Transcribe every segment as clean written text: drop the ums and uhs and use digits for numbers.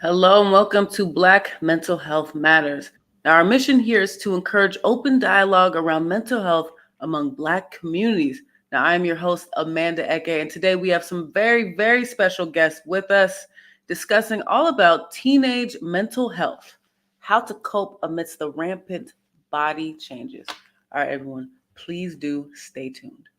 Hello and welcome to Black Mental Health Matters. Now, our mission here is to encourage open dialogue around mental health among Black communities. Now, I am your host, Amanda Eke, and today we have some very, very special guests with us discussing all about teenage mental health, how to cope amidst the rampant body changes. All right, everyone, please do stay tuned.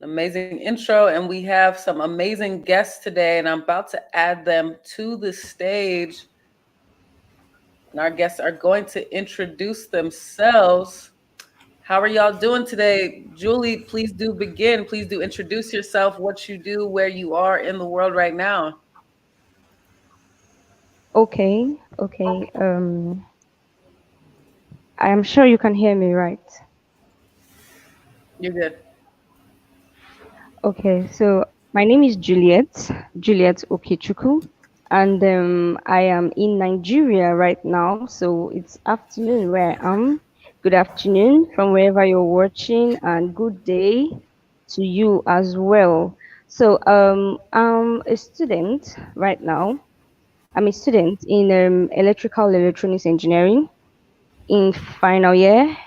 Amazing intro, and we have some amazing guests today, and I'm about to add them to the stage. And our guests are going to introduce themselves. How are y'all doing today? Julie, please do begin. Please do introduce yourself, what you do, where you are in the world right now. Okay. I am sure you can hear me right. You're good. Okay, so my name is Juliet Okechukwu, and I am in Nigeria right now. So it's afternoon where I am. Good afternoon from wherever you're watching, and good day to you as well. So I'm a student right now. I'm a student in electrical electronics engineering in final year,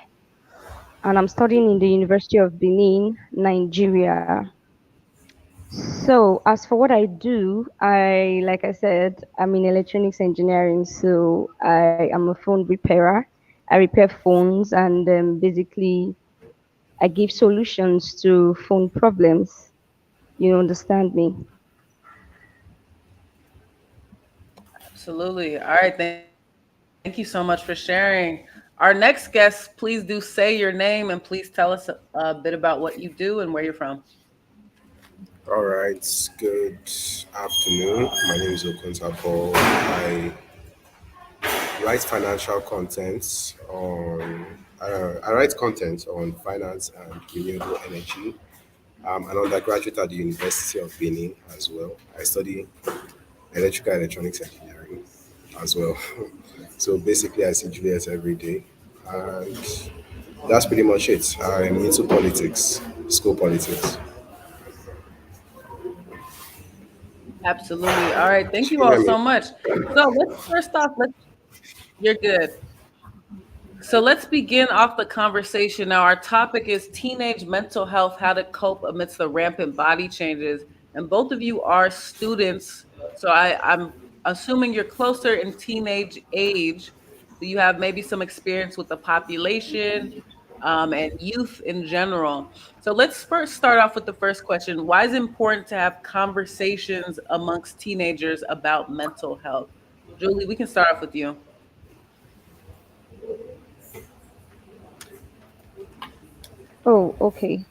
and I'm studying in the University of Benin, Nigeria. So, as for what I do, like I said, I'm in electronics engineering. So, I am a phone repairer. I repair phones, and basically, I give solutions to phone problems. You understand me? Absolutely. All right. Thank you so much for sharing. Our next guest, please do say your name and please tell us a bit about what you do and where you're from. All right, good afternoon. My name is Okonta. I write financial content on. I write content on finance and renewable energy. I'm an undergraduate at the University of Benin as well. I study electrical electronics engineering as well. So basically, I see Juliet every day, and that's pretty much it. I'm into politics, school politics. Absolutely. All right. Thank you You all hear me? so much. So let's first off, you're good. So let's begin off the conversation. Now, our topic is teenage mental health, how to cope amidst the rampant body changes. And both of you are students. So I'm assuming you're closer in teenage age. So you have maybe some experience with the population and youth in general. So let's first start off with the first question. Why is it important to have conversations amongst teenagers about mental health? Julie, we can start off with you. Oh, okay.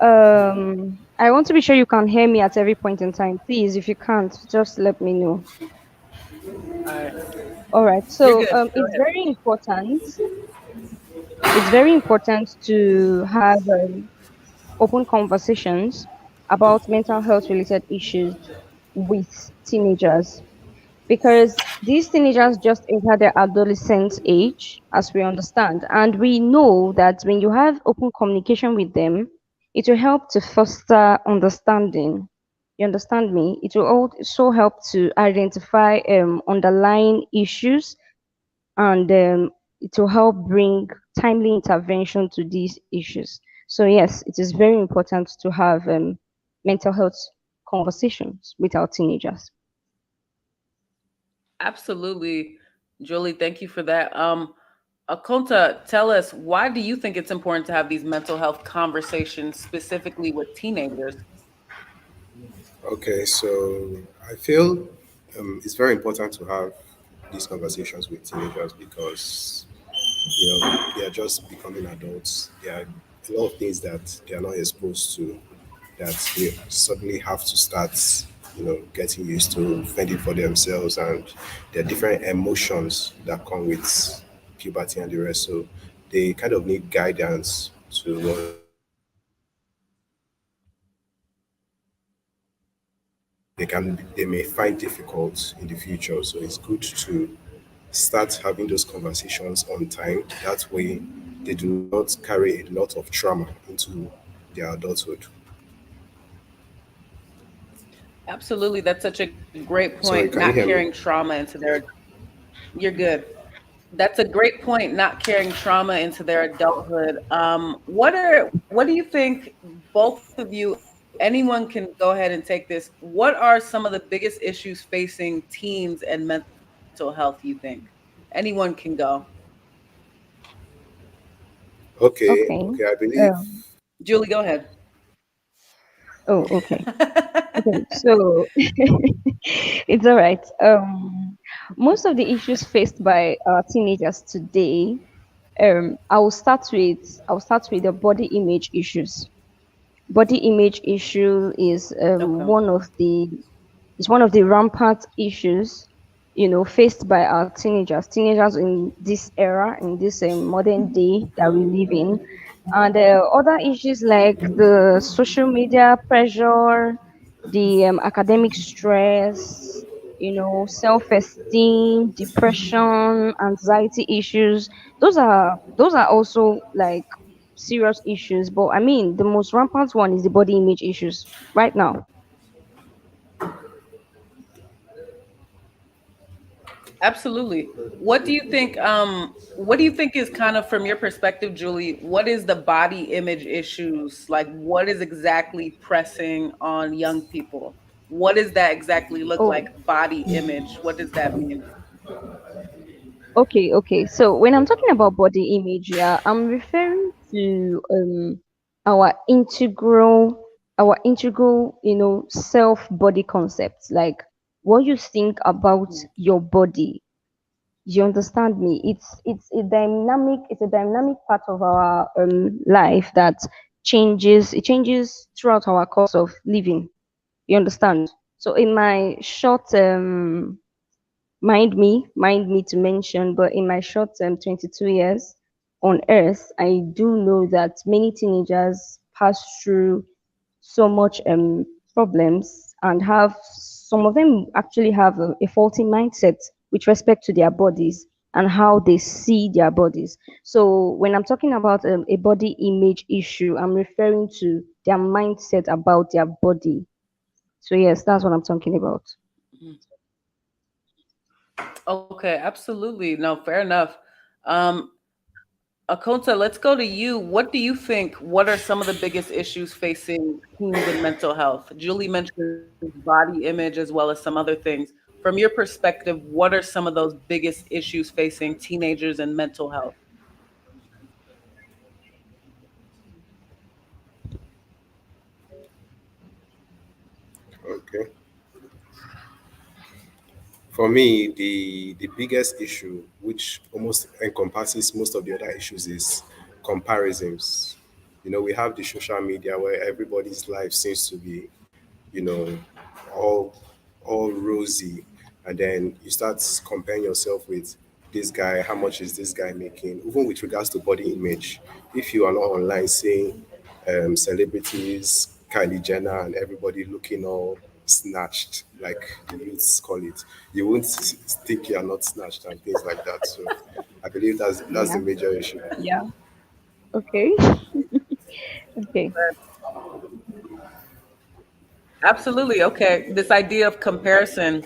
Um, I want to be sure you can hear me at every point in time. Please, if you can't, just let me know. All right. All right. You're So good. Go it's ahead. very important. It's very important to have open conversations about mental health related issues with teenagers because these teenagers just enter their adolescent age, as we understand. And we know that when you have open communication with them, it will help to foster understanding. You understand me? It will also help to identify underlying issues and it will help bring timely intervention to these issues. So, yes, it is very important to have mental health conversations with our teenagers. Absolutely, Julie. Thank you for that. Okonta, tell us, why do you think it's important to have these mental health conversations specifically with teenagers? Okay, so I feel it's very important to have these conversations with teenagers because they are just becoming adults. There are a lot of things that they are not exposed to that they suddenly have to start, getting used to fending for themselves, and there are different emotions that come with puberty and the rest. So they kind of need guidance to they may find difficult in the future. So it's good to start having those conversations on time. That way they do not carry a lot of trauma into their adulthood. Absolutely, that's such a great point. Sorry, Not can you hear carrying me? trauma into their. You're good. That's a great point. Not carrying trauma into their adulthood. What do you think? Both of you, anyone can go ahead and take this. What are some of the biggest issues facing teens and mental health? You think anyone can go? Okay, Okay. okay, I believe. Um, Julie, go ahead. oh, okay. Okay. So it's all right. Most of the issues faced by teenagers today, I will start with the body image issues. Body image issue Okay. is one of the rampant issues, faced by our teenagers in this era, in this modern day that we live in. And other issues like the social media pressure, the academic stress, self-esteem, depression, anxiety issues. Those are also like serious issues. But I mean, the most rampant one is the body image issues right now. Absolutely. What do you think is kind of from your perspective, Julie, what is the body image issues? Like what is exactly pressing on young people? What does that exactly look Oh, like? Body image. What does that mean? okay. So when I'm talking about body image, yeah, I'm referring to our integral, self body concepts, like what you think about your body. You understand me? It's a dynamic part of our life that changes. It changes throughout our course of living. You understand? So in my short mind me to mention, but in my short 22 years on earth, I do know that many teenagers pass through so much problems and have some of them actually have a faulty mindset with respect to their bodies and how they see their bodies. So when I'm talking about a body image issue, I'm referring to their mindset about their body. So yes, that's what I'm talking about. Okay, absolutely. No, fair enough. Um, Akonta, let's go to you. What do you think? What are some of the biggest issues facing teens and mental health? Julie mentioned body image as well as some other things. From your perspective, what are some of those biggest issues facing teenagers and mental health? Okay. For me, the biggest issue, which almost encompasses most of the other issues, is comparisons. We have the social media where everybody's life seems to be, you know, all all rosy, and then you start comparing yourself with this guy. How much is this guy making? Even with regards to body image, if you are not online seeing celebrities, Kylie Jenner, and everybody looking all snatched, like the youths call it, you won't think you are not snatched and things like that. So, I believe that's the Yeah. major issue. Yeah. Okay. Okay. Absolutely. Okay. This idea of comparison.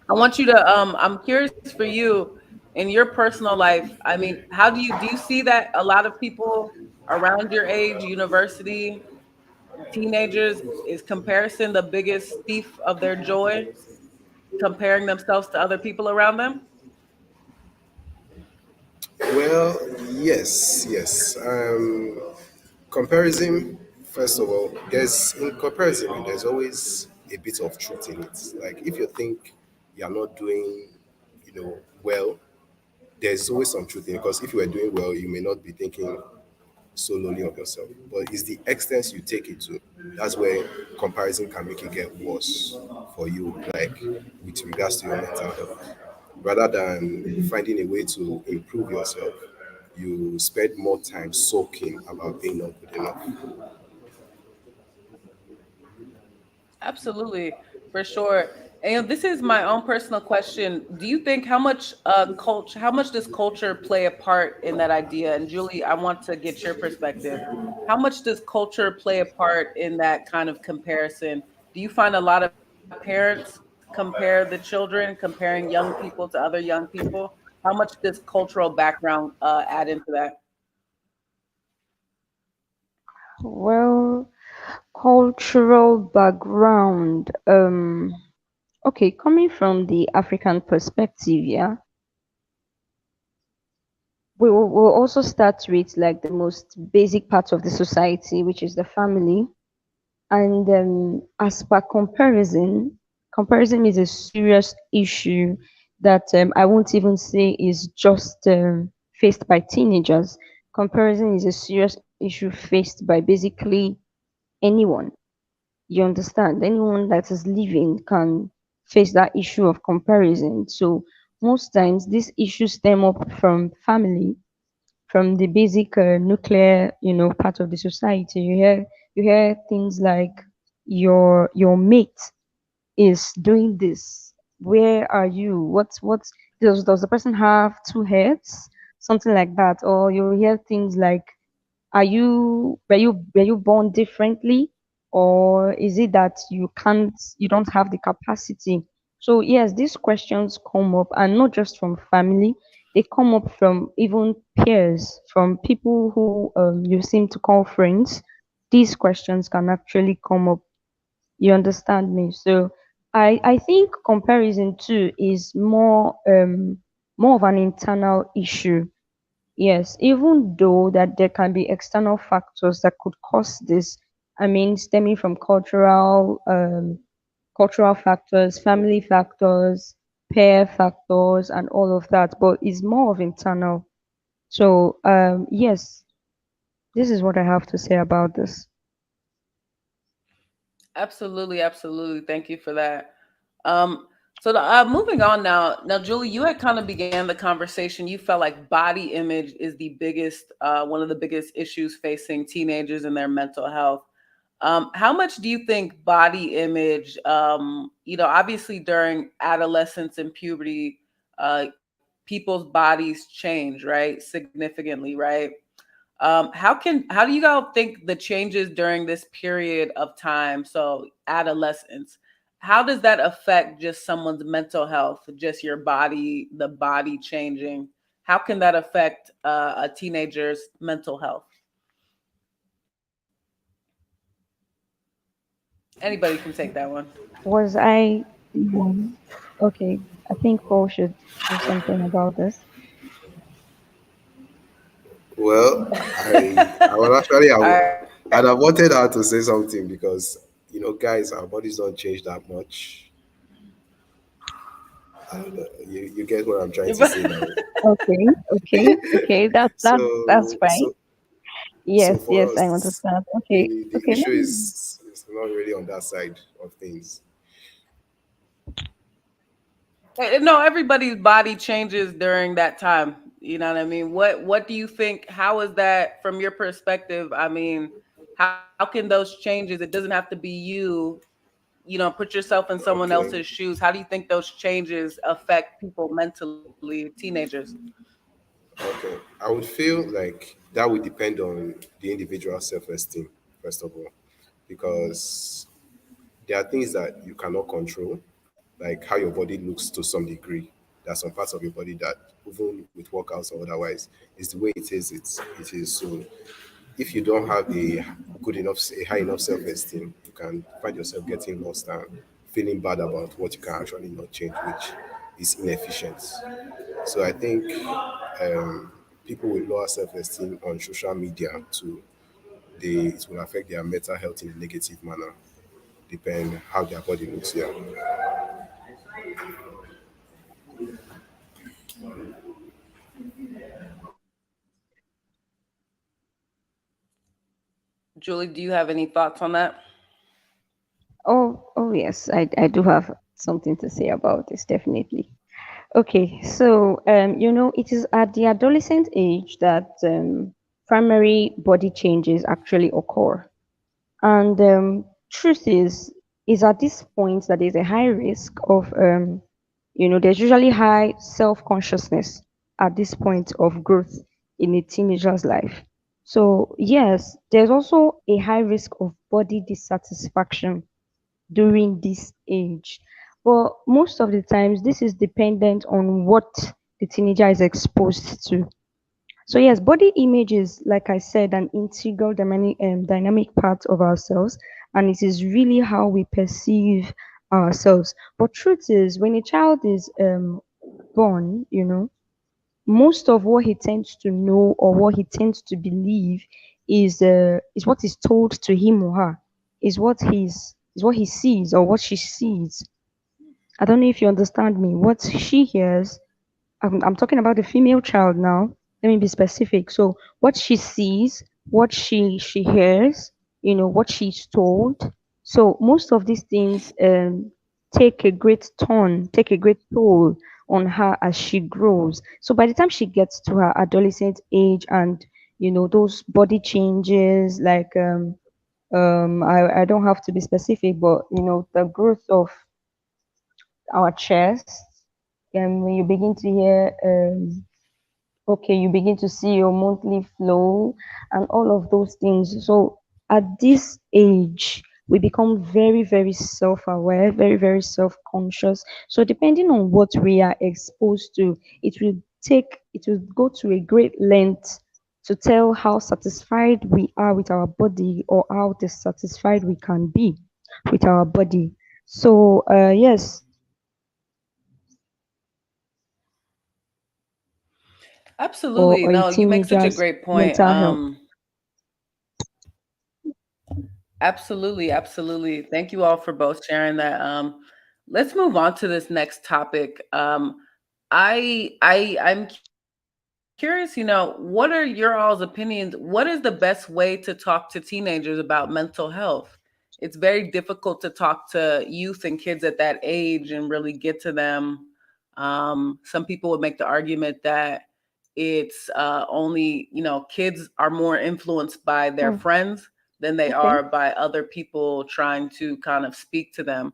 I want you to I'm curious for you in your personal life. I mean, how do you see that a lot of people around your age, university, teenagers, is comparison the biggest thief of their joy, comparing themselves to other people around them? Well, yes, yes. Comparison, first of all, there's in comparison, there's always a bit of truth in it. Like if you think you're not doing, well, there's always some truth in it. Because if you were doing well, you may not be thinking so lowly of yourself. But it's the extent you take it to. That's where comparison can make it get worse for you, like with regards to your mental health. Rather than finding a way to improve yourself, you spend more time soaking about being not good enough. Absolutely, for sure. And this is my own personal question. Do you think how much does culture play a part in that idea? And Julie, I want to get your perspective. How much does culture play a part in that kind of comparison? Do you find a lot of parents compare the children, comparing young people to other young people? How much does cultural background add into that? Well, cultural background. Okay, coming from the African perspective, yeah, we'll also start with like the most basic part of the society, which is the family. And as per comparison is a serious issue that I won't even say is just faced by teenagers. Comparison is a serious issue faced by basically anyone. You understand? Anyone that is living can face that issue of comparison. So most times these issues stem up from family, from the basic nuclear, part of the society. You hear things like your mate is doing this. Where are you? What's does the person have two heads? Something like that. Or you hear things like, were you born differently, or is it that you don't have the capacity? So yes, these questions come up, and not just from family, they come up from even peers, from people who you seem to call friends. These questions can actually come up. You understand me? So I think comparison too is more of an internal issue. Yes, even though that there can be external factors that could cause this. I mean, stemming from cultural factors, family factors, peer factors, and all of that. But it's more of internal. So yes, this is what I have to say about this. Absolutely, absolutely. Thank you for that. Um, moving on now. Now, Julie, you had kind of began the conversation. You felt like body image is the biggest, one of the biggest issues facing teenagers and their mental health. How much do you think body image, obviously during adolescence and puberty, people's bodies change, right? Significantly, right? How do you guys think the changes during this period of time, so adolescence, how does that affect just someone's mental health, just your body, the body changing? How can that affect a teenager's mental health? Anybody can take that one. Was I the one? Okay, I think Paul should do something about this. Well, I was actually All right. I'd have wanted her to say something because guys, our bodies don't change that much. I don't know. You get what I'm trying to say now. Okay, okay, okay. That's So fine. so So Yes, for yes, I us, understand. Okay, the okay, issue is not really on that side of things. No, everybody's body changes during that time. You know what I mean? What do you think? How is that from your perspective? I mean, how can those changes? It doesn't have to be you. Put yourself in someone Okay. else's shoes. How do you think those changes affect people mentally, teenagers? Okay. I would feel like that would depend on the individual self-esteem, first of all, because there are things that you cannot control, like how your body looks to some degree. There are some parts of your body that, even with workouts or otherwise, is the way it is. It is. So, if you don't have a high enough self-esteem, you can find yourself getting lost and feeling bad about what you can actually not change, which is inefficient. So, I think people with lower self-esteem on social media too, it will affect their mental health in a negative manner, depend how their body looks. Yeah. Julie, do you have any thoughts on that? Oh, yes, I do have something to say about this, definitely. Okay, so it is at the adolescent age that primary body changes actually occur. And truth is at this point that there's a high risk of there's usually high self-consciousness at this point of growth in a teenager's life. So yes, there's also a high risk of body dissatisfaction during this age. But most of the times, this is dependent on what the teenager is exposed to. So, yes, body image is, like I said, an integral dynamic part of ourselves, and it is really how we perceive ourselves. But truth is, when a child is born, most of what he tends to know or what he tends to believe is what is told to him or her, is what he sees or what she sees. I don't know if you understand me. What she hears, I'm talking about the female child now. Let me be specific. So what she sees, what she hears, what she's told. So most of these things take a great toll on her as she grows. So by the time she gets to her adolescent age and those body changes like I don't have to be specific, but the growth of our chest, and when you begin to hear okay, you begin to see your monthly flow and all of those things. So at this age, we become very, very self aware, very, very self conscious. So depending on what we are exposed to, it will go to a great length to tell how satisfied we are with our body or how dissatisfied we can be with our body. So, yes, Absolutely. or a No, you make such a teenager's great point. mental health. Absolutely, absolutely. Thank you all for both sharing that. Let's move on to this next topic. I'm curious, what are your all's opinions? What is the best way to talk to teenagers about mental health? It's very difficult to talk to youth and kids at that age and really get to them. Some people would make the argument that it's only, kids are more influenced by their Hmm, friends than they okay. are by other people trying to kind of speak to them.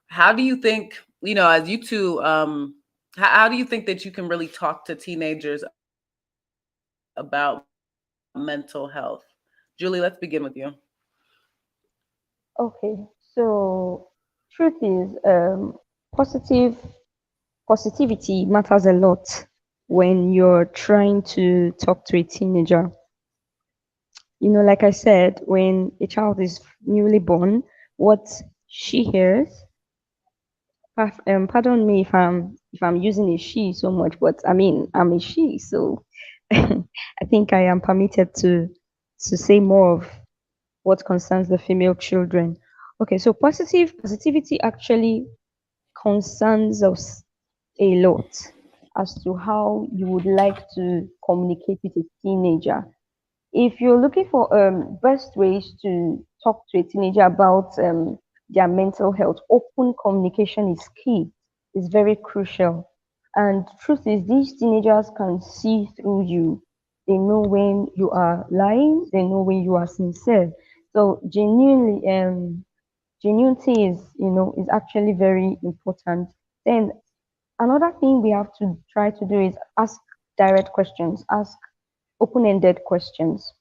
How do you think, as you two, how do you think that you can really talk to teenagers about mental health? Julie, let's begin with you. Okay, so truth is, positivity matters a lot when you're trying to talk to a teenager. Like I said, when a child is newly born, what she hears, pardon me if I'm using a she so much, but I mean I'm a she, so I think I am permitted to say more of what concerns the female children. Okay, so positivity actually concerns us a lot as to how you would like to communicate with a teenager. If you're looking for best ways to talk to a teenager about their mental health, open communication is key. It's very crucial. And truth is, these teenagers can see through you. They know when you are lying. They know when you are sincere. So genuinity is actually very important. Then another thing we have to try to do is ask direct questions. Ask open-ended questions.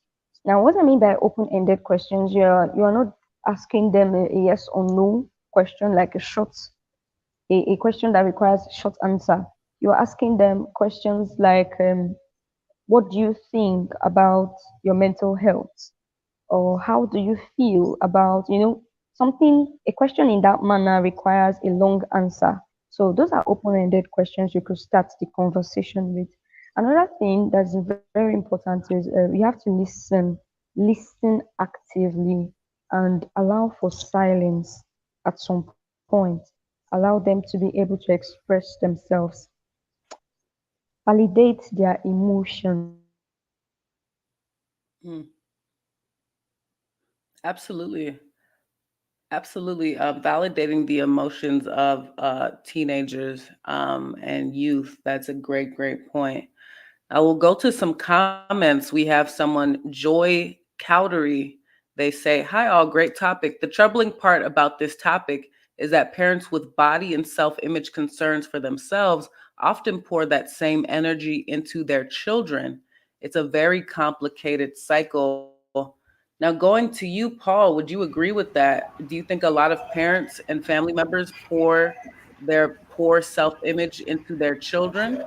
Now, what I mean by open-ended questions, you are not asking them a yes or no question, like a question that requires short answer. You're asking them questions like, what do you think about your mental health? Or how do you feel about, something, a question in that manner requires a long answer. So those are open-ended questions you could start the conversation with. Another thing that's very important is you have to listen actively, and allow for silence at some point. Allow them to be able to express themselves, validate their emotions. Mm, absolutely. Absolutely. Validating the emotions of teenagers and youth. That's a great, great point. I will go to some comments. We have someone, Joy Cowdery. They say, "Hi, all, great topic. The troubling part about this topic is that parents with body and self image concerns for themselves often pour that same energy into their children. It's a very complicated cycle." Now, going to you, Paul, would you agree with that? Do you think a lot of parents and family members pour their poor self image into their children?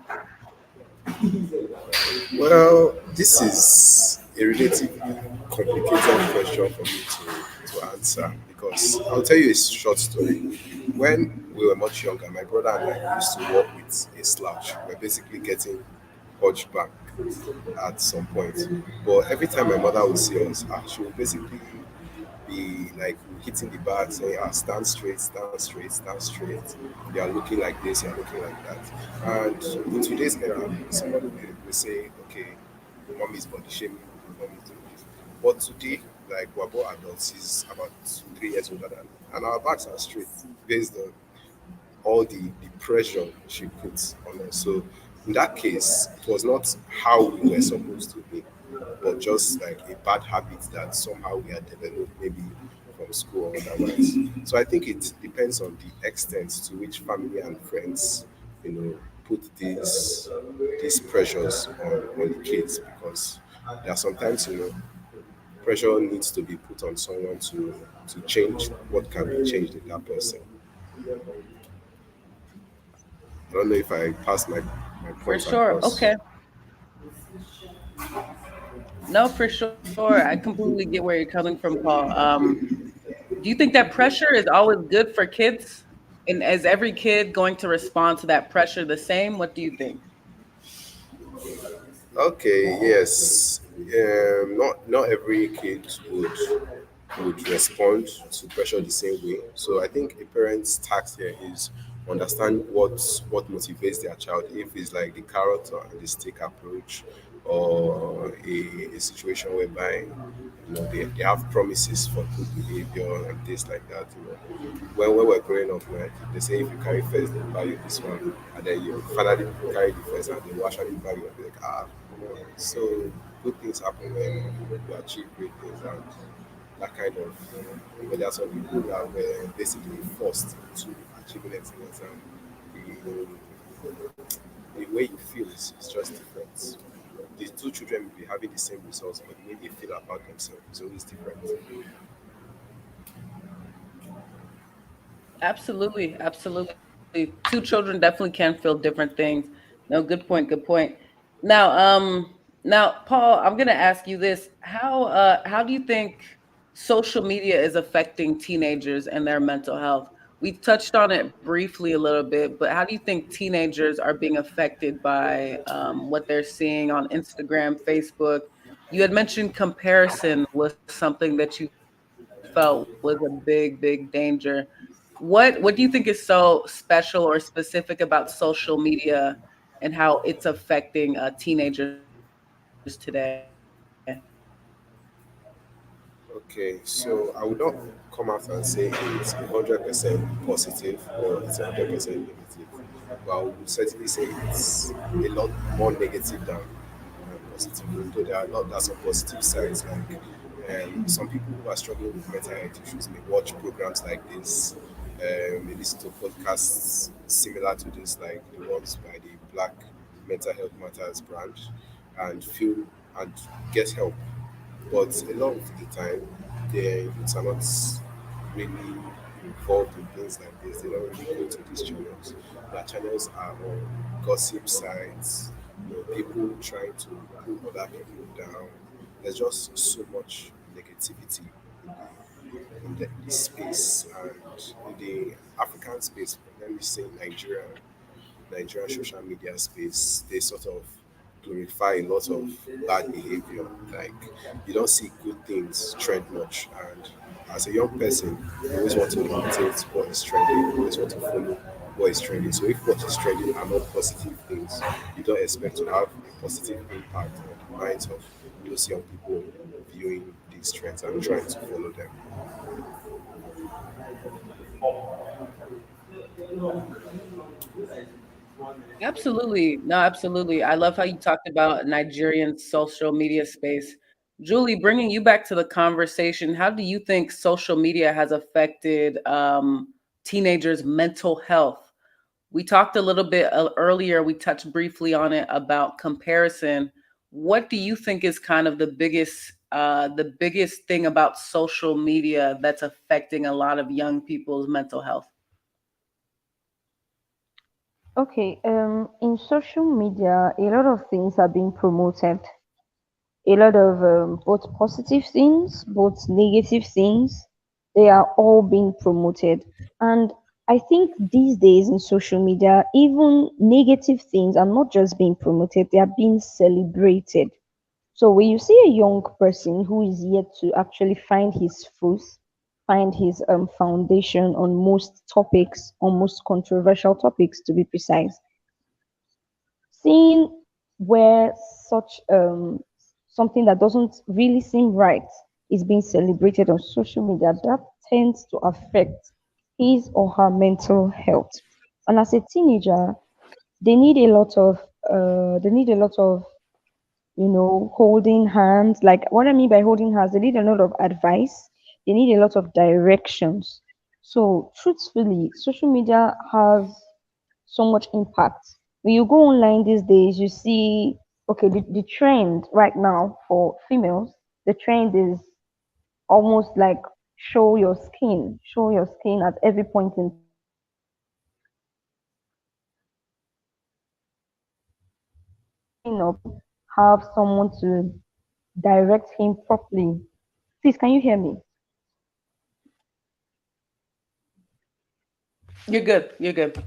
Well, this is a relatively complicated question for me to answer because I'll tell you a short story. When we were much younger, my brother and I used to walk with a slouch. We're basically getting hunchback at some point. But every time my mother would see us, she would basically be like hitting the bag, saying, stand straight, stand straight, stand straight. You are looking like this, you are looking like that. And in today's era, somebody will say, okay, mom is body shaming, mom is doing this. But today, like we're both adults, he's about 3 years older than me, and our backs are straight based on all the pressure she puts on us. So in that case, it was not how we were supposed to be, but just like a bad habit that somehow we had developed maybe from school or otherwise. So I think it depends on the extent to which family and friends, put these pressures on the kids because there are sometimes, pressure needs to be put on someone to change what can be changed in that person. I don't know if I passed my For points sure. across. Okay. No, for sure. I completely get where you're coming from, Paul. Do you think that pressure is always good for kids? And is every kid going to respond to that pressure the same? What do you think? Okay, yes. Not every kid would respond to pressure the same way. So I think a parent's task here is understand what motivates their child. If it's like the carrot or the stick approach, or a situation whereby they have promises for good behavior and things like that. When we're growing up, like they say, if you carry first, they buy you this one, and then you finally carry the first, and they will actually buy you and be like, so good things happen when you achieve great things, and that kind of, there are some people that were basically forced to achieving excellence, and the way you feel is just different. The two children will be having the same results, but the way they feel about themselves is always different. Absolutely, absolutely. Two children definitely can feel different things. No, good point, good point. Now, now, Paul, I'm gonna ask you this: how do you think social media is affecting teenagers and their mental health? We touched on it briefly a little bit, but how do you think teenagers are being affected by what they're seeing on Instagram, Facebook? You had mentioned comparison was something that you felt was a big danger. What do you think is so special or specific about social media and how it's affecting teenagers today? Okay, so I would not come out and say it's 100% positive or it's 100% negative, but I would certainly say it's a lot more negative than positive. Though there are not that some positive sides, like some people who are struggling with mental health issues may watch programs like this, may listen to podcasts similar to this, like the ones by the Black Mental Health Matters branch, and feel and get help. But a lot of the time, the youths are not really involved in things like this. They don't really go to these channels. Their channels are on gossip sites, people trying to put other people down. There's just so much negativity in the space and in the African space. Let me say Nigerian social media space, they sort of glorify a lot of bad behavior. Like you don't see good things trend much. And as a young person, you always want to imitate what is trending, you always want to follow what is trending. So if what is trending are not positive things, you don't expect to have a positive impact on the minds of those young people viewing these trends and trying to follow them. Absolutely. No, absolutely. I love how you talked about Nigerian social media space. Julie, bringing you back to the conversation, how do you think social media has affected teenagers' mental health? We talked a little bit earlier, we touched briefly on it about comparison. What do you think is kind of the biggest thing about social media that's affecting a lot of young people's mental health? Okay, in social media, a lot of things are being promoted. A lot of both positive things, both negative things, they are all being promoted. And I think these days in social media, even negative things are not just being promoted, they are being celebrated. So when you see a young person who is yet to actually find his truth, find his foundation on most topics, on most controversial topics to be precise, seeing where such something that doesn't really seem right is being celebrated on social media, that tends to affect his or her mental health. And as a teenager, they need a lot of holding hands. Like what I mean by holding hands, they need a lot of advice. They need a lot of directions. So truthfully, social media has so much impact. When you go online these days, you see, okay, the trend right now for females, the trend is almost like show your skin at every point in time. So a young person growing up have someone to direct him properly. Please, can you hear me? You're good. You're good.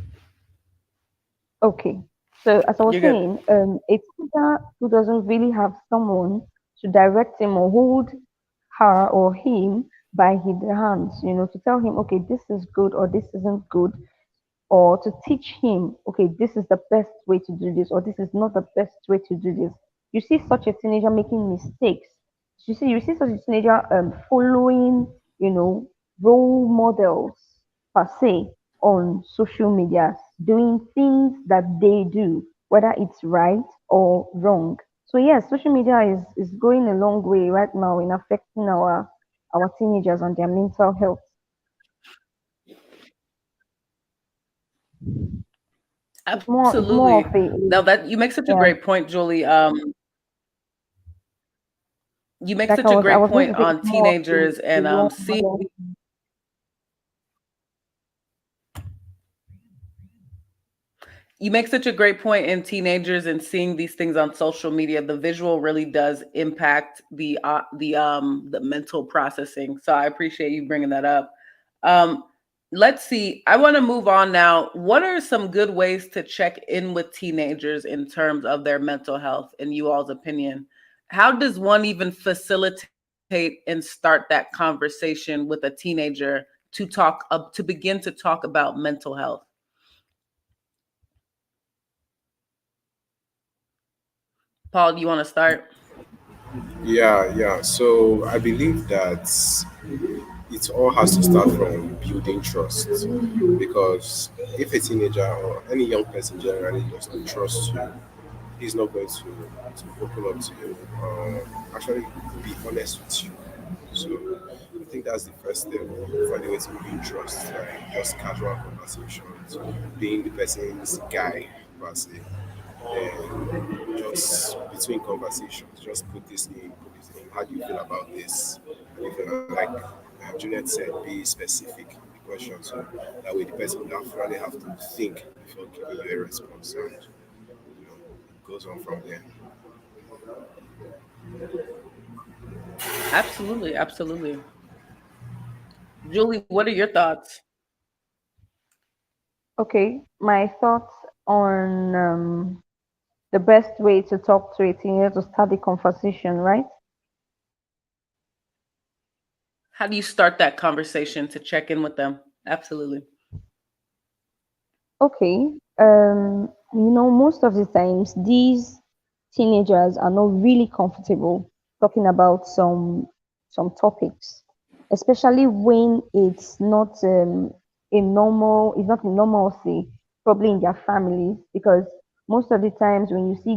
Okay. So as I was You're good. saying, a teacher who doesn't really have someone to direct him or hold her or him by his hands, to tell him, okay, this is good or this isn't good, or to teach him, okay, this is the best way to do this, or this is not the best way to do this. You see such a teenager making mistakes. You see such a teenager following, you know, role models per se on social media, doing things that they do, whether it's right or wrong. So yes, social media is going a long way right now in affecting our teenagers and their mental health. It's more of Absolutely. Now a that you make such a yeah. great point, Julie. You make Like such a I great was going point to say, on it's more of teenagers a and role seeing model. you make such a great point in teenagers and seeing these things on social media. The visual really does impact the mental processing. So I appreciate you bringing that up. Um, let's see. I want to move on now. What are some good ways to check in with teenagers in terms of their mental health, in you all's opinion? How does one even facilitate and start that conversation with a teenager to begin to talk about mental health? Paul, do you want to start? Yeah. So I believe that it all has to start from building trust, because if a teenager or any young person generally does not trust you, he's not going to open up to you, actually be honest with you. So I think that's the first step for the way to build trust, like just casual conversations, being the person's guy per se. Then just between conversations, just put this in. How do you feel about this? And if you're like Juliet said, be specific in the question, so that way the person will actually have to think before giving you a response, and it goes on from there. Absolutely, absolutely. Julie, what are your thoughts? Okay, my thoughts on the best way to talk to a teenager to start the conversation, right? How do you start that conversation to check in with them? Absolutely. Okay, most of the times these teenagers are not really comfortable talking about some topics, especially when it's not a normalcy, probably in their families, because most of the times when you see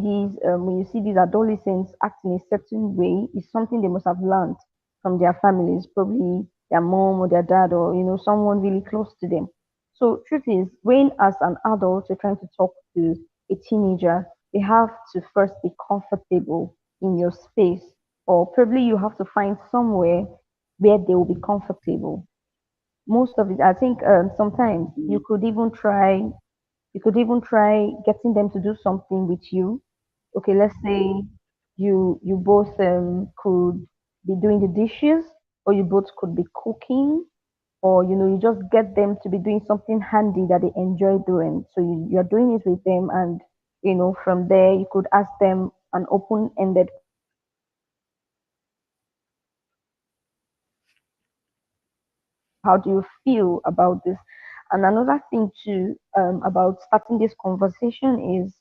these adolescents act in a certain way, it's something they must have learned from their families, probably their mom or their dad, or someone really close to them. So truth is, when as an adult you're trying to talk to a teenager, they have to first be comfortable in your space, or probably you have to find somewhere where they will be comfortable. Most of it, I think, sometimes you could even try getting them to do something with you. Okay, let's say you both could be doing the dishes, or you both could be cooking, or you just get them to be doing something handy that they enjoy doing, so you're doing it with them, and from there you could ask them an open-ended question like, how do you feel about this? And another thing too, about starting this conversation is,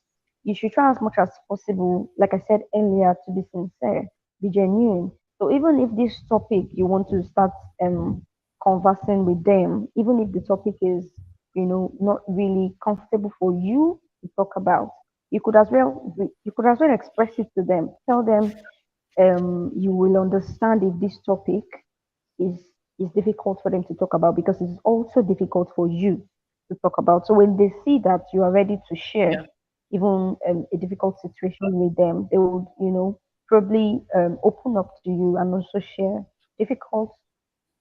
you should try as much as possible, like I said earlier, to be sincere, be genuine. So even if this topic you want to start conversing with them, even if the topic is not really comfortable for you to talk about, you could as well express it to them. Tell them you will understand if this topic is is difficult for them to talk about, because it's also difficult for you to talk about. So when they see that you are ready to share Yeah. even a difficult situation with them, they will, probably open up to you and also share difficult,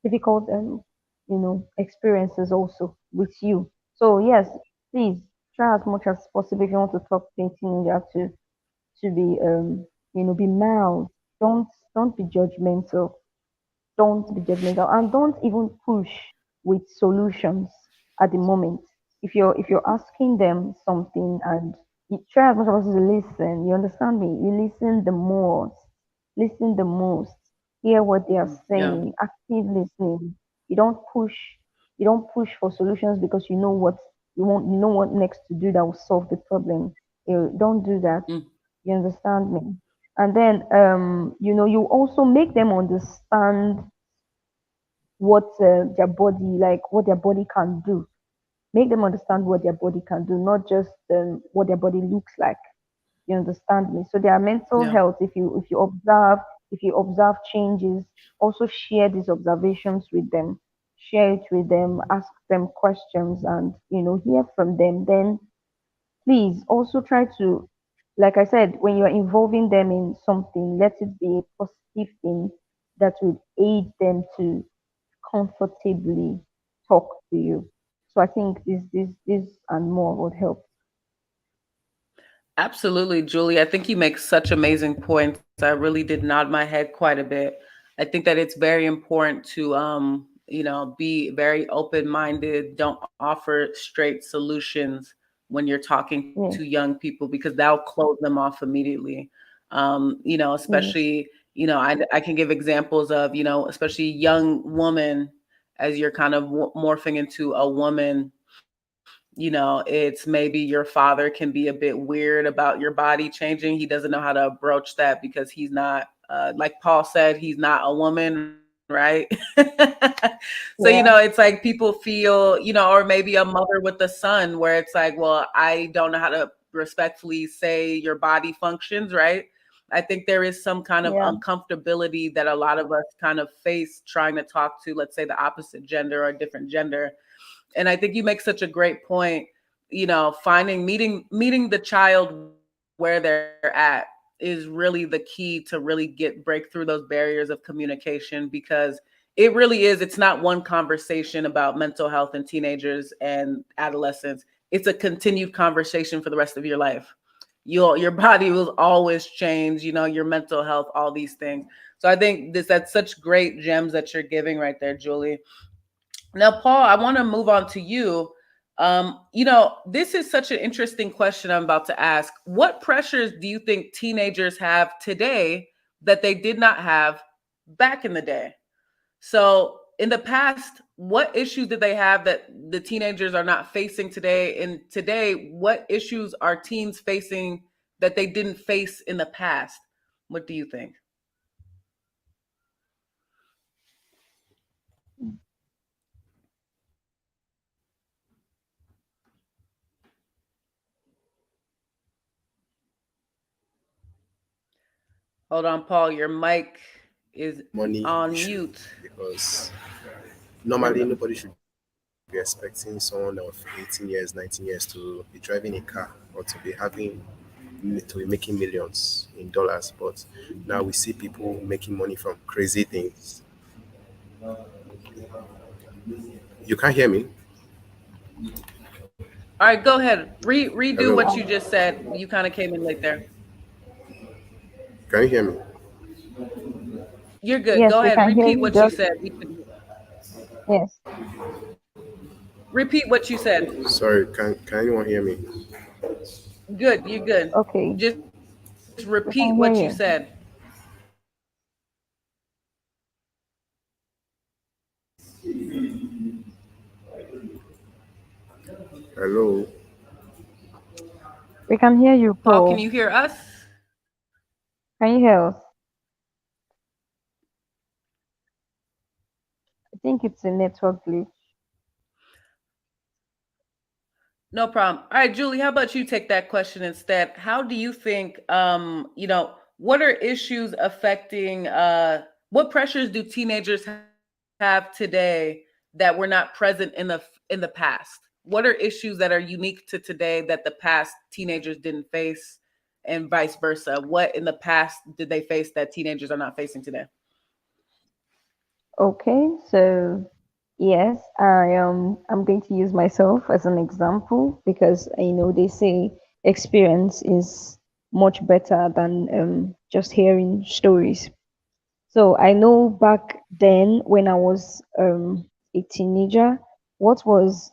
difficult experiences also with you. So yes, please try as much as possible, if you want to talk to a teenager, to be mild. Don't be judgmental, don't be judgmental, and don't even push with solutions at the moment. If you're asking them something, and you try as much as possible to listen, you understand me, you listen the most, hear what they are Yeah. saying, active listening. You don't push you don't push for solutions, because you know what next to do that will solve the problem. You don't do that. Mm, You understand me? And then you also make them understand what their body can do. Make them understand what their body can do, not just what their body looks like. You understand me? So their mental yeah. health, if you observe changes, also share these observations with them. Share it with them, ask them questions, and hear from them. Then please also try to, like I said, when you're involving them in something, let it be a positive thing that will aid them to comfortably talk to you. So I think this and more would help. Absolutely, Julie. I think you make such amazing points. I really did nod my head quite a bit. I think that it's very important to be very open-minded. Don't offer straight solutions when you're talking to Yes, young people, because that'll close them off immediately. yes, Especially, I can give examples of, especially young woman, as you're kind of morphing into a woman. It's maybe your father can be a bit weird about your body changing. He doesn't know how to approach that because he's not like Paul said, he's not a woman, right? So, it's Yeah. like people feel, or maybe a mother with a son where it's like, well, I don't know how to respectfully say your body functions, right? I think there is some kind of Yeah. uncomfortability that a lot of us kind of face trying to talk to, let's say, the opposite gender or a different gender. And I think you make such a great point, finding meeting the child where they're at is really the key to really break through those barriers of communication, because it really is, it's not one conversation about mental health in teenagers and adolescents. It's a continued conversation for the rest of your life. Your body will always change, your mental health, all these things. So I think that's such great gems that you're giving right there, Julie. Now, Paul, I want to move on to you. This is such an interesting question I'm about to ask. What pressures do you think teenagers have today that they did not have back in the day? So, in the past, what issues did they have that the teenagers are not facing today? And today, what issues are teens facing that they didn't face in the past? What do you think? Hold on, Paul. Your mic is Money on issue mute. because normally nobody should be expecting someone of 18 years, 19 years to be driving a car or to be making millions in dollars. But now we see people making money from crazy things. You can't hear me? All right, go ahead. Redo Hello? what you just said. You kind of came in late there. Can you hear me? You're good. Yes, Go we ahead. can hear Repeat you. what you Just said. yes. Repeat what you said. Sorry, can anyone hear me? Good. You're good. Okay. Just repeat what you We can said. hear you. Hello? We can hear you, Paul, can you Paul. hear us? Can you hear us? I think it's a network glitch. No problem. All right, Julie, how about you take that question instead? How do you think, what are issues affecting, what pressures do teenagers have today that were not present in the past? What are issues that are unique to today that the past teenagers didn't face, and vice versa? What in the past did they face that teenagers are not facing today? Okay, so yes, I'm going to use myself as an example because they say experience is much better than just hearing stories. So I know back then when I was a teenager, what was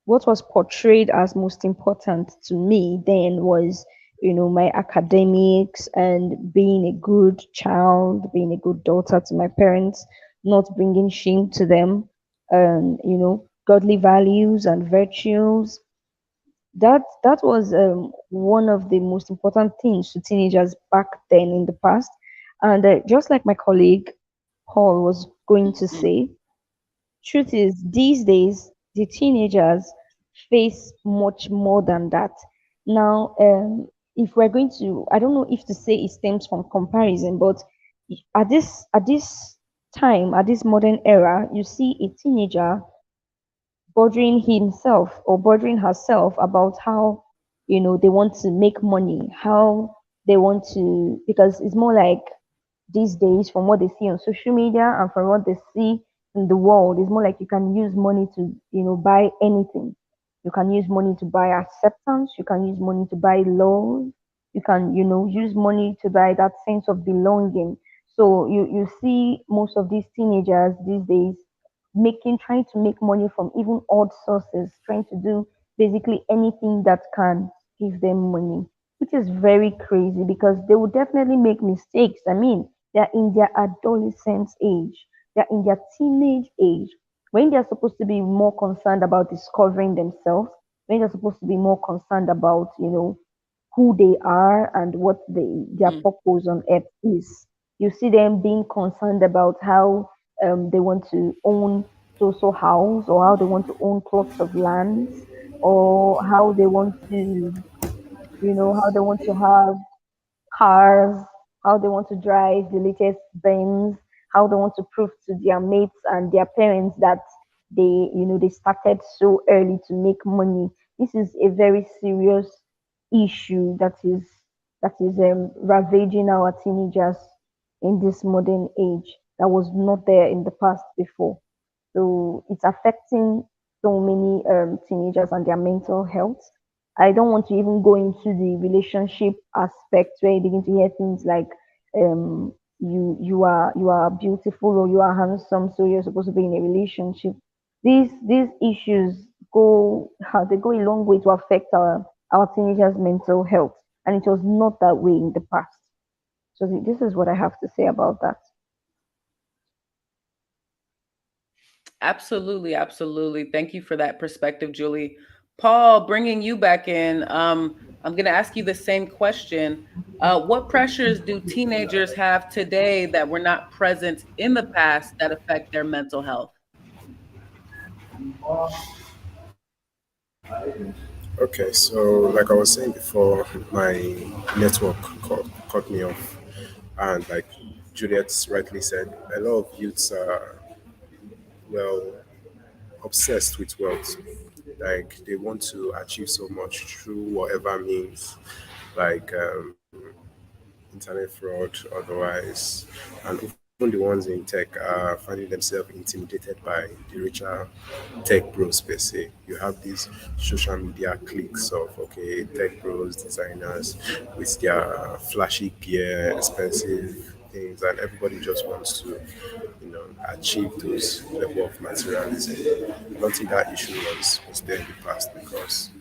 what was portrayed as most important to me then was my academics and being a good child, being a good daughter to my parents, not bringing shame to them, and godly values and virtues. That was one of the most important things to teenagers back then in the past. And just like my colleague Paul was going to say, truth is, these days, the teenagers face much more than that. Now, if we're going to, I don't know if to say it stems from comparison, but at this time, at this modern era, you see a teenager bothering himself or bothering herself about how they want to make money, how they want to, because it's more like these days from what they see on social media and from what they see in the world, it's more like you can use money to buy anything. You can use money to buy acceptance, you can use money to buy love, you can use money to buy that sense of belonging. So you see most of these teenagers these days trying to make money from even odd sources, trying to do basically anything that can give them money, which is very crazy because they will definitely make mistakes. I mean, they're in their adolescent age, they're in their teenage age, when they're supposed to be more concerned about discovering themselves, when they're supposed to be more concerned about, who they are and what their Mm. purpose on earth is. You see them being concerned about how they want to own so house, or how they want to own plots of lands, or how they want to, how they want to have cars, how they want to drive the latest Benz, how they want to prove to their mates and their parents that they started so early to make money. This is a very serious issue that is ravaging our teenagers in this modern age that was not there in the past before. So it's affecting so many teenagers and their mental health. I don't want to even go into the relationship aspect where you begin to hear things like you are beautiful or you are handsome, so you're supposed to be in a relationship. These issues they go a long way to affect our teenagers' mental health, and it was not that way in the past. So this is what I have to say about that. Absolutely, absolutely. Thank you for that perspective, Julie. Paul, bringing you back in, I'm going to ask you the same question. What pressures do teenagers have today that were not present in the past that affect their mental health? Okay, so like I was saying before, my network cut me off, and like Juliet rightly said, a lot of youths are well obsessed with wealth. Like they want to achieve so much through whatever means, like internet fraud, otherwise, and even the ones in tech are finding themselves intimidated by the richer tech bros per se. You have these social media cliques of okay, tech bros, designers with their flashy gear, expensive things, and everybody just wants to, achieve those level of materialism. I don't think that issue was there in the past because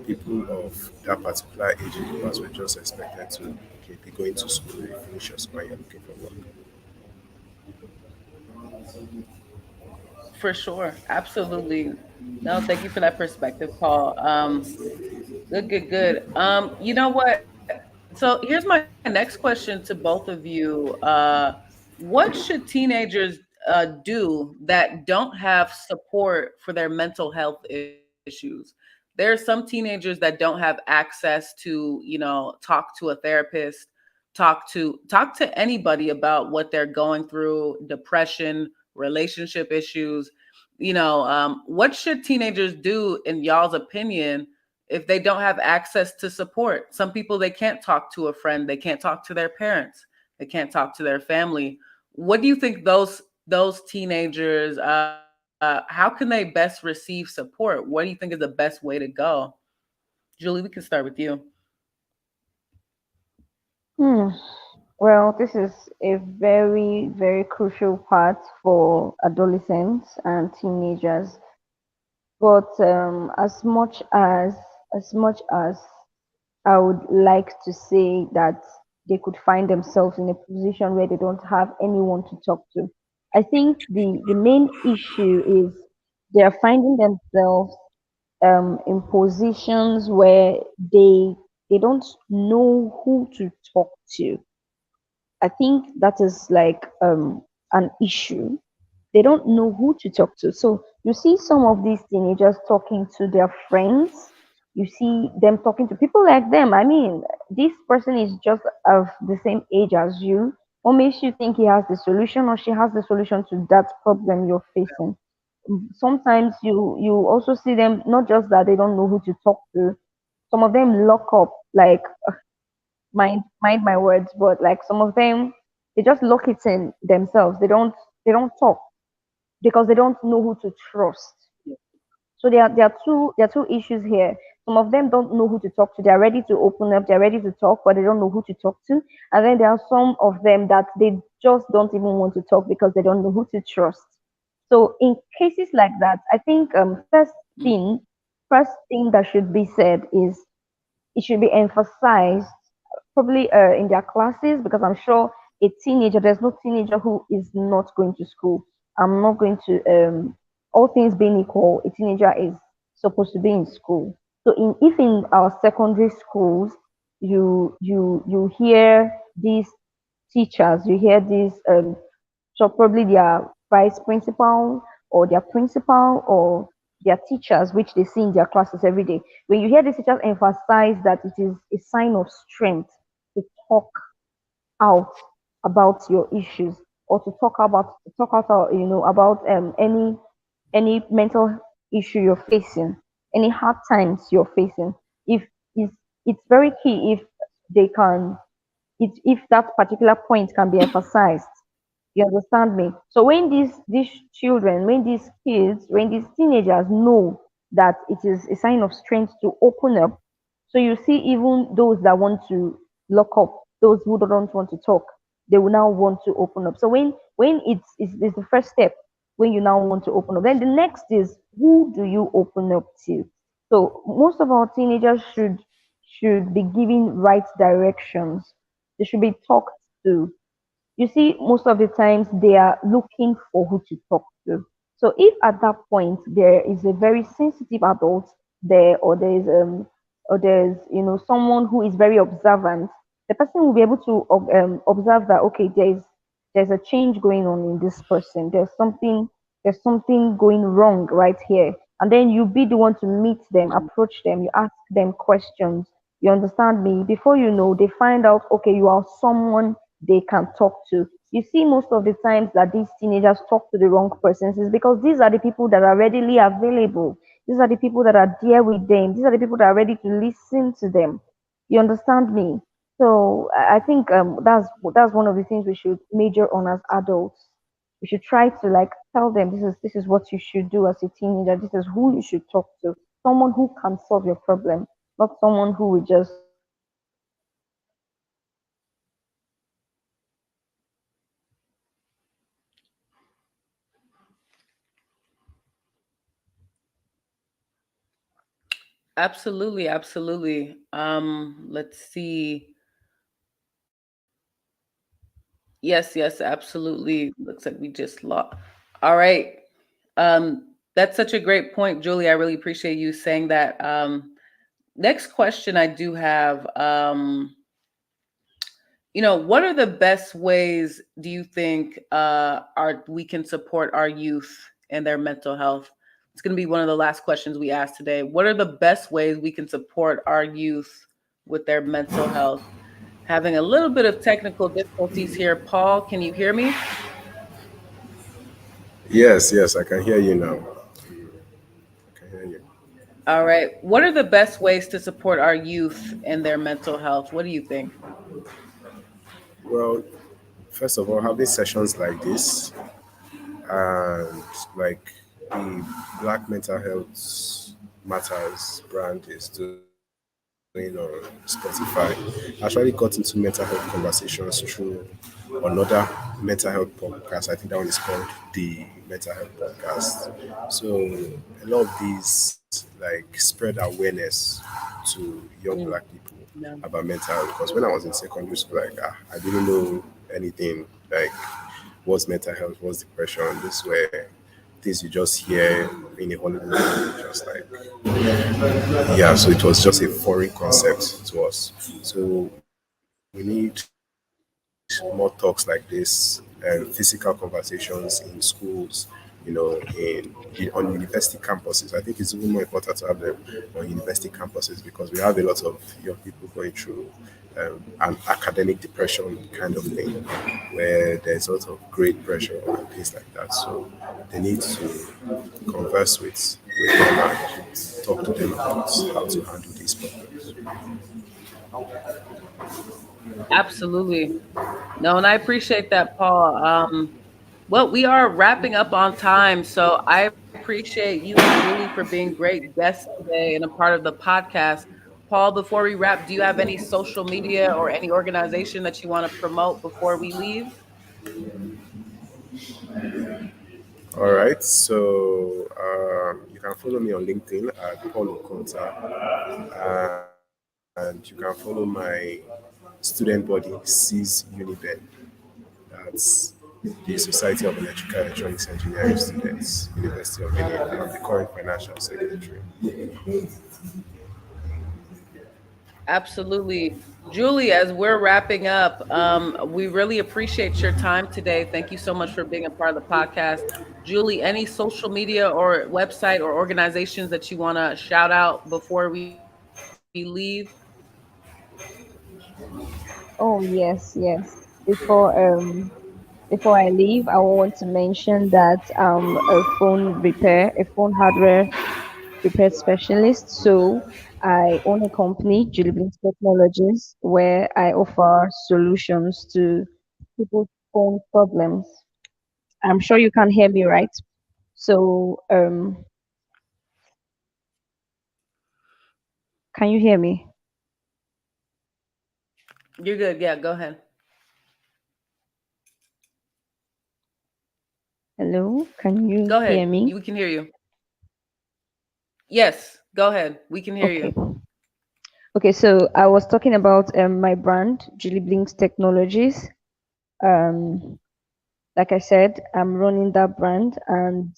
people of that particular age in the past were just expected to okay, be going to school, you finish your school, and you're looking for work. For sure. Absolutely. No, thank you for that perspective, Paul. Good, good, good. You know what? So here's my next question to both of you. What should teenagers do that don't have support for their mental health issues? There are some teenagers that don't have access to, talk to a therapist, talk to anybody about what they're going through, depression, relationship issues. What should teenagers do in y'all's opinion if they don't have access to support? Some people, they can't talk to a friend, they can't talk to their parents, they can't talk to their family. What do you think those teenagers, how can they best receive support? What do you think is the best way to go? Julie, we can start with you. Hmm. Well, this is a very, very crucial part for adolescents and teenagers. But as much as I would like to say that they could find themselves in a position where they don't have anyone to talk to, I think the main issue is they are finding themselves in positions where they don't know who to talk to. I think that is like an issue. They don't know who to talk to. So you see some of these teenagers talking to their friends. You see them talking to people like them. I mean, this person is just of the same age as you. What makes you think he has the solution or she has the solution to that problem you're facing? Sometimes you also see them, not just that they don't know who to talk to. Some of them lock up, like, mind my words, but like some of them, they just lock it in themselves. They don't talk because they don't know who to trust. So there are two issues here. Some of them don't know who to talk to. They're ready to open up. They're ready to talk, but they don't know who to talk to. And then there are some of them that they just don't even want to talk because they don't know who to trust. So in cases like that, I think first thing that should be said is it should be emphasized probably in their classes, because I'm sure there's no teenager who is not going to school. I'm not going to, all things being equal, a teenager is supposed to be in school. So if in our secondary schools you hear these teachers, you hear this, so probably their vice principal or their principal or their teachers, which they see in their classes every day. When you hear the teachers emphasize that it is a sign of strength to talk out about your issues, or to talk out about any mental issue you're facing, any hard times you're facing. If it's very key if they can, if that particular point can be emphasized. You understand me? So when these children, when these kids, when these teenagers know that it is a sign of strength to open up, so you see even those that want to lock up, those who don't want to talk, they will now want to open up. So when it's the first step, when you now want to open up, then the next is, who do you open up to? So most of our teenagers should be given right directions. They should be talked to. You see, most of the times they are looking for who to talk to. So if at that point there is a very sensitive adult there, or there's someone who is very observant, the person will be able to observe that, okay, there's a change going on in this person. There's something going wrong right here, and then you be the one to meet them, approach them, you ask them questions. You understand me? Before you know, they find out, okay, you are someone they can talk to. You see, most of the times that these teenagers talk to the wrong persons is because these are the people that are readily available. These are the people that are there with them. These are the people that are ready to listen to them. You understand me? So I think that's one of the things we should major on as adults. We should try to like tell them, this is what you should do as a teenager. This is who you should talk to. Someone who can solve your problem, not someone who will just Absolutely, absolutely. Let's see. Yes, yes, absolutely. Looks like we just lost. All right. That's such a great point, Julie. I really appreciate you saying that. Next question I do have, what are the best ways do you think our we can support our youth and their mental health? It's going to be one of the last questions we ask today. What are the best ways we can support our youth with their mental health? Having a little bit of technical difficulties here. Paul, can you hear me? Yes, yes, I can hear you now. I can hear you. All right. What are the best ways to support our youth and their mental health? What do you think? Well, first of all, having sessions like this and like the Black Mental Health Matters brand is doing on Spotify, I actually got into mental health conversations through another mental health podcast. I think that one is called the Mental Health Podcast. So a lot of these like spread awareness to young black Mm, people no. about mental health. Because when I was in secondary school, like I didn't know anything like what's mental health, what's depression. This were things you just hear in a Hollywood movie, just like yeah. So it was just a foreign concept to us. So we need more talks like this and physical conversations in schools, on university campuses. I think it's even more important to have them on university campuses because we have a lot of young people going through an academic depression kind of thing where there's a lot of great pressure and things like that. So they need to converse with them and talk to them about how to handle these problems. Absolutely. No, and I appreciate that, Paul. Well, we are wrapping up on time, so I appreciate you and Julie for being great guests today and a part of the podcast. Paul, before we wrap, do you have any social media or any organization that you want to promote before we leave? All right, so you can follow me on LinkedIn at Paul Okonta, and you can follow my student body, SEAS Uniben. That's the Society of Electrical Electronics Engineering Students, University of Benin. I'm the current financial secretary. Absolutely. Julie, as we're wrapping up, we really appreciate your time today. Thank you so much for being a part of the podcast. Julie, any social media or website or organizations that you want to shout out before we leave? Oh yes, yes. Before I leave, I want to mention that a phone hardware repair specialist. So I own a company, Juliet Technologies, where I offer solutions to people's phone problems. I'm sure you can hear me, right? So can you hear me? You're good. Yeah, go ahead. Hello, can you Go hear ahead. me? We can hear you. Yes, go ahead. We can hear Okay. you. Okay, so I was talking about my brand, Julie Blinks Technologies. Um, like I said, I'm running that brand, and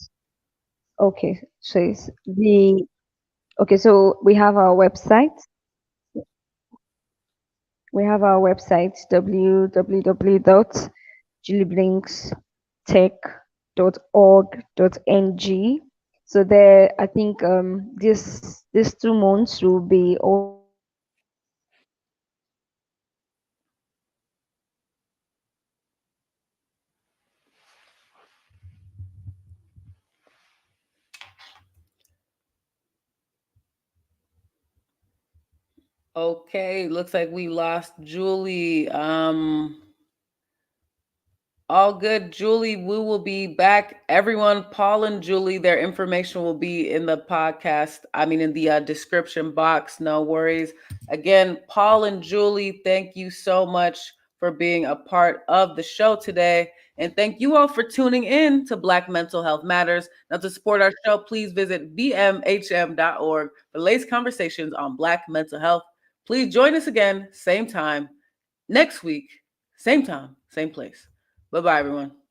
okay, so it's the okay. So we have our website www.julieblinkstech.org.ng. So there, I think these 2 months will be also launching our Okay, looks like we lost Julie. All good, Julie. We will be back. Everyone, Paul and Julie, their information will be in the podcast. I mean, in the description box. No worries. Again, Paul and Julie, thank you so much for being a part of the show today. And thank you all for tuning in to Black Mental Health Matters. Now, to support our show, please visit bmhm.org for the latest conversations on Black mental health. Please join us again, same time next week, same time, same place. Bye bye, everyone.